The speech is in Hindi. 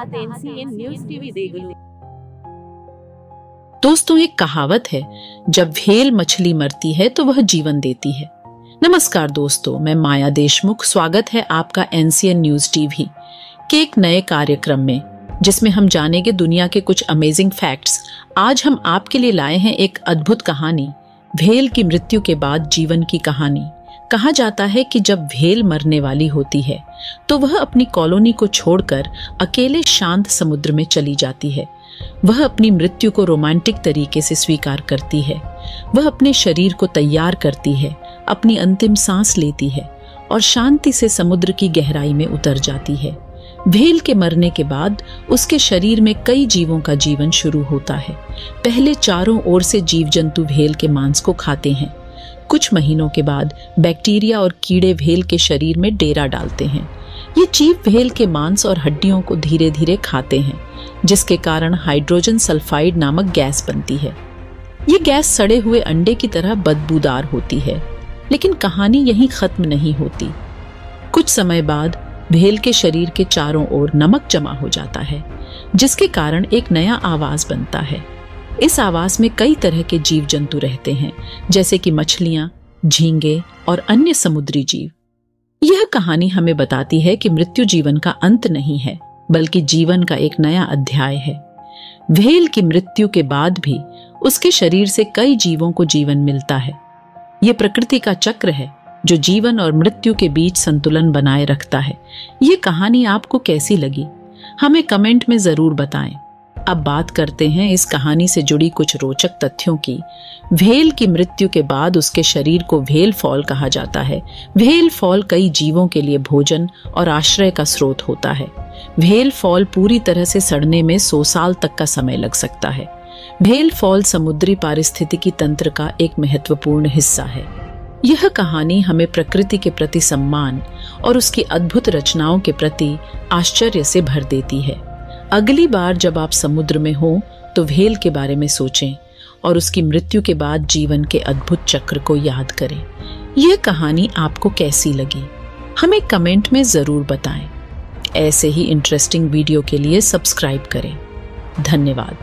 NCN news TV Deglur. दोस्तों, एक कहावत है, जब व्हेल मछली मरती है तो वह जीवन देती है। नमस्कार दोस्तों, मैं माया देशमुख। स्वागत है आपका NCN न्यूज़ टीवी के एक नए कार्यक्रम में, जिसमें हम जानेंगे दुनिया के कुछ अमेजिंग फैक्ट्स। आज हम आपके लिए लाए हैं एक अद्भुत कहानी, व्हेल की मृत्यु के बाद जीवन की कहानी। कहा जाता है कि जब व्हेल मरने वाली होती है तो वह अपनी कॉलोनी को छोड़कर अकेले शांत समुद्र में चली जाती है। वह अपनी मृत्यु को रोमांटिक तरीके से स्वीकार करती है। वह अपने शरीर को तैयार करती है, अपनी अंतिम सांस लेती है और शांति से समुद्र की गहराई में उतर जाती है। व्हेल के मरने के बाद उसके शरीर में कई जीवों का जीवन शुरू होता है। पहले चारों ओर से जीव जंतु व्हेल के मांस को खाते हैं। कुछ महीनों के बाद बैक्टीरिया और कीड़े व्हेल के शरीर में डेरा डालते हैं। ये जीव व्हेल के मांस और हड्डियों को धीरे धीरे खाते हैं, जिसके कारण हाइड्रोजन सल्फाइड नामक गैस बनती है। ये गैस सड़े हुए अंडे की तरह बदबूदार होती है। लेकिन कहानी यहीं खत्म नहीं होती। कुछ समय बाद व्हेल के शरीर के चारों ओर नमक जमा हो जाता है, जिसके कारण एक नया आवास बनता है। इस आवास में कई तरह के जीव जंतु रहते हैं, जैसे कि मछलियां, झींगे और अन्य समुद्री जीव। यह कहानी हमें बताती है कि मृत्यु जीवन का अंत नहीं है, बल्कि जीवन का एक नया अध्याय है। व्हेल की मृत्यु के बाद भी उसके शरीर से कई जीवों को जीवन मिलता है। ये प्रकृति का चक्र है जो जीवन और मृत्यु के बीच संतुलन बनाए रखता है। ये कहानी आपको कैसी लगी, हमें कमेंट में जरूर बताएं। अब बात करते हैं इस कहानी से जुड़ी कुछ रोचक तथ्यों की। व्हेल की मृत्यु के बाद उसके शरीर को व्हेल फॉल कहा जाता है। व्हेल फॉल कई जीवों के लिए भोजन और आश्रय का स्रोत होता है। व्हेल फॉल पूरी तरह से सड़ने में 100 साल तक का समय लग सकता है। व्हेल फॉल समुद्री पारिस्थितिकी तंत्र का एक महत्वपूर्ण हिस्सा है। यह कहानी हमें प्रकृति के प्रति सम्मान और उसकी अद्भुत रचनाओं के प्रति आश्चर्य से भर देती है। अगली बार जब आप समुद्र में हो तो व्हेल के बारे में सोचें और उसकी मृत्यु के बाद जीवन के अद्भुत चक्र को याद करें। यह कहानी आपको कैसी लगी, हमें कमेंट में जरूर बताएं। ऐसे ही इंटरेस्टिंग वीडियो के लिए सब्सक्राइब करें। धन्यवाद।